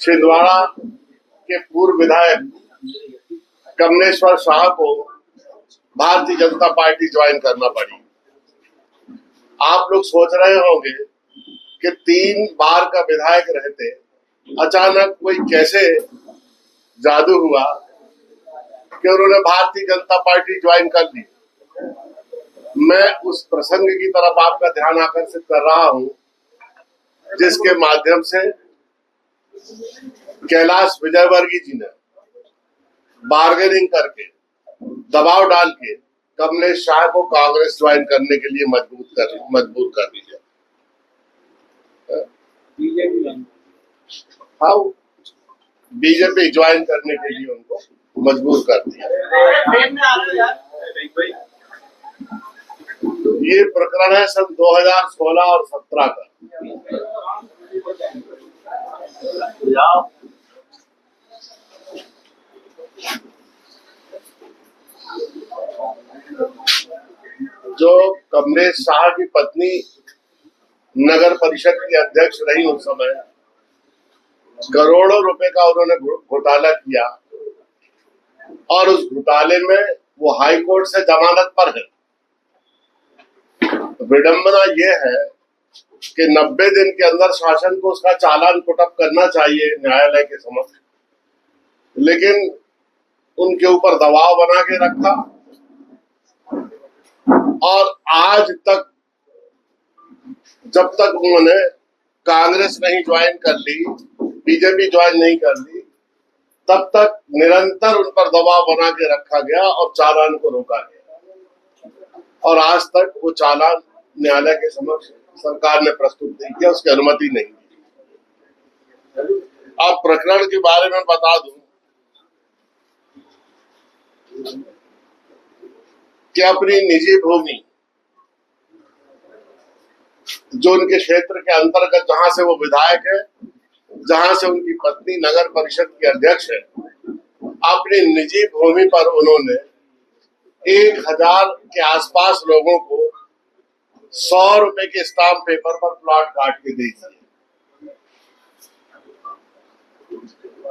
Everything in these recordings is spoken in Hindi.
छिंदवाड़ा के पूर्व विधायक कमलेश्वर शाह को भारतीय जनता पार्टी ज्वाइन करना पड़ी। आप लोग सोच रहे होंगे कि 3 बार का विधायक रहते अचानक कोई कैसे जादू हुआ कि उन्होंने भारतीय जनता पार्टी ज्वाइन कर ली। मैं उस प्रसंग की तरफ आपका ध्यान आकर्षित कर रहा हूं जिसके माध्यम से कैलाश विजयवर्गीय जी ने बार्गेनिंग करके दबाव डाल के कमलेश शाह को कांग्रेस ज्वाइन करने के लिए मजबूर कर दिया। हाँ, बीजेपी ज्वाइन करने के लिए उनको मजबूर कर दिया। ये प्रकरण है सन 2016 और 17 का। जो कमलेश शाह की पत्नी नगर परिषद की अध्यक्ष रही उस समय, करोड़ों रुपए का उन्होंने घोटाला किया और उस घोटाले में वो हाई कोर्ट से जमानत पर है। विडंबना ये है कि 90 दिन के अंदर शासन को उसका चालान पुटअप करना चाहिए न्यायालय के समक्ष, लेकिन उनके ऊपर दबाव बना के रखा और आज तक जब तक उन्होंने कांग्रेस नहीं ज्वाइन कर ली, बीजेपी ज्वाइन नहीं कर ली, तब तक निरंतर उन पर दबाव बना के रखा गया और चालान को रोका गया और आज तक वो चालान न्यायालय के समक्ष सरकार ने प्रस्तुत नहीं किया, उसकी अनुमति नहीं दी। अब प्रकरण के बारे में बता दूं कि अपनी निजी भूमि जो उनके क्षेत्र के अंतर्गत, जहां से वो विधायक है, जहां से उनकी पत्नी नगर परिषद की अध्यक्ष है, अपनी निजी भूमि पर उन्होंने 1000 के आसपास लोगों को 100 रुपए के स्टाम्प पेपर पर प्लॉट काट के दे दिए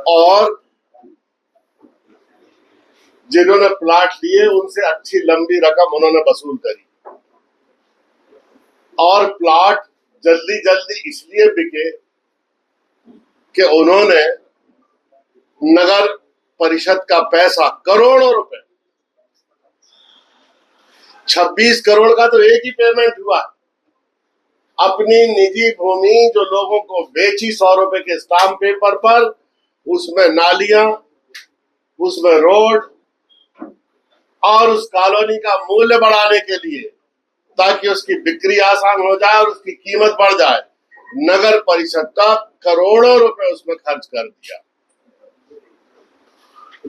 और जिन्होंने प्लॉट लिए उनसे अच्छी लंबी रकम उन्होंने वसूल करी और प्लॉट जल्दी जल्दी इसलिए बिके कि उन्होंने नगर परिषद का पैसा, करोड़ों रुपए, 26 करोड़ का तो एक ही पेमेंट हुआ, अपनी निजी भूमि जो लोगों को बेची 100 रुपए के स्टाम्प पेपर पर, उसमें नालियां, उसमें रोड और उस कॉलोनी का मूल्य बढ़ाने के लिए, ताकि उसकी बिक्री आसान हो जाए और उसकी कीमत बढ़ जाए, नगर परिषद का करोड़ों रुपए उसमें खर्च कर दिया।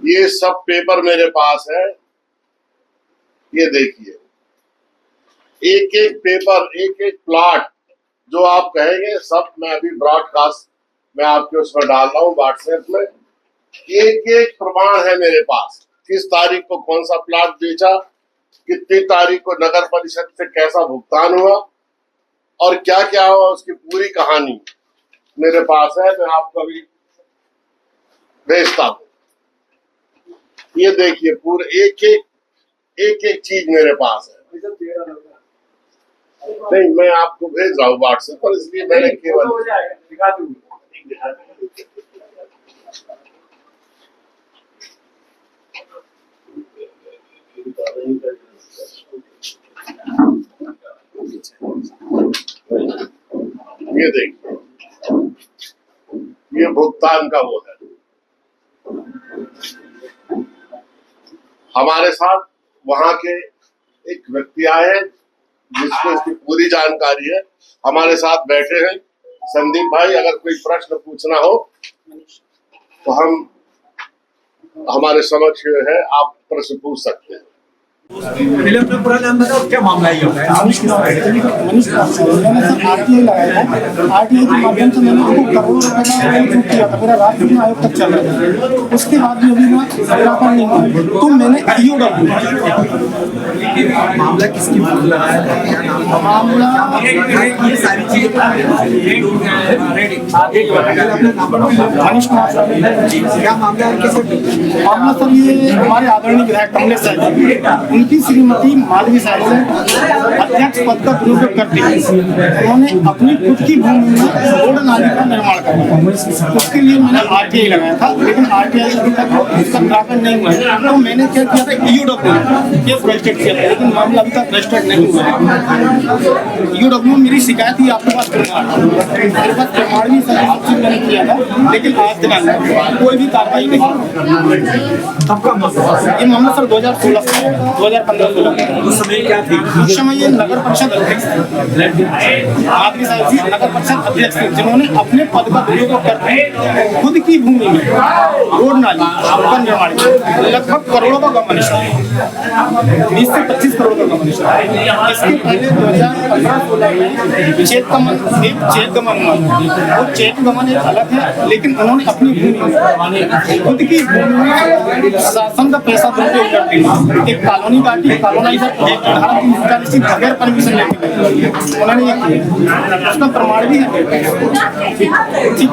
ये सब पेपर मेरे पास है, ये देखिए, एक एक पेपर, एक एक प्लॉट जो आप कहेंगे सब मैं अभी ब्रॉडकास्ट में आपके उसमें डाल रहा हूँ व्हाट्सएप में। एक एक प्रमाण है मेरे पास, किस तारीख को कौन सा प्लॉट बेचा, कितनी तारीख को नगर परिषद से कैसा भुगतान हुआ और क्या क्या हुआ, उसकी पूरी कहानी मेरे पास है, मैं आपको अभी भेजता हूँ। ये देखिए, पूरे एक एक चीज मेरे पास है। नहीं, मैं आपको भेज रहा हूँ व्हाट्सएप पर, इसलिए मैंने केवल ये देखिए, ये भुगतान का वो है। हमारे साथ वहां के एक व्यक्ति आए हैं जिसको इसकी पूरी जानकारी है, हमारे साथ बैठे हैं। संदीप भाई, अगर कोई प्रश्न पूछना हो तो हम हमारे समक्ष है, आप प्रश्न पूछ सकते हैं। पहले अपना पूरा नाम बताओ, क्या मामला ये होता है? मनीष कुमार मैंने सर आरटीआई लगाया था। आरटीआई के माध्यम से मैंने उनको करोड़ों रुपए का लोन किया था। मेरा राज्य चुनाव आयोग तक चल रहा था। उसके बाद भी अभी मैं सत्यापन नहीं हुआ, तो मैंने ईओडब्ल्यू मामला किसकी बात लगाया था? क्या नाम था? मामला ये सारी चीजें मनीष कुमार सर। क्या मामला है? कैसे मामला सर ये हमारे आदरणीय विधायक कमलेश साहब जी, उनकी श्रीमती माधवी साहब से अध्यक्ष पद का दुरुपयोग करते हैं उन्होंने अपनी खुद की भूमि में रोड नाली का निर्माण करवाया। उसके लिए मैंने आरटीआई लगाया था, लेकिन आरटीआई अभी तक उसका निराकरण नहीं हुआ है। तो मैंने क्या किया था, ईओडब्ल्यू केस रजिस्टर किया था, लेकिन मामला अभी तक रजिस्टर्ड नहीं हुआ है। ईओडब्ल्यू मेरी शिकायत ही आपके पास प्रमाण, मेरे पास प्रमाण भी सब मैंने किया था, लेकिन आज तक कोई भी कार्रवाई नहीं। सबका मामला ये मामला सर 2015-16 उस समय क्या थी? उस समय ये नगर परिषद अध्यक्ष थे, आदमी साहब जी नगर परिषद अध्यक्ष थे, जिन्होंने अपने पद का दुरुपयोग करके खुद की भूमि में रोड नाली का निर्माण किया। लगभग करोड़ों का गबन है, 20 से 25 करोड़ का गबन है। इसके पहले 2015-16 में चेक गमन हुआ। वो चेक गमन एक अलग है, लेकिन उन्होंने अपनी भूमि में खुद की भूमि में शासन का पैसा दुरुपयोग करके एक कॉलोनी काटी, कॉलोनाइजर एक धारा 340 बगैर परमिशन लेके उन्होंने ये किया। उसका प्रमाण भी है। ठीक।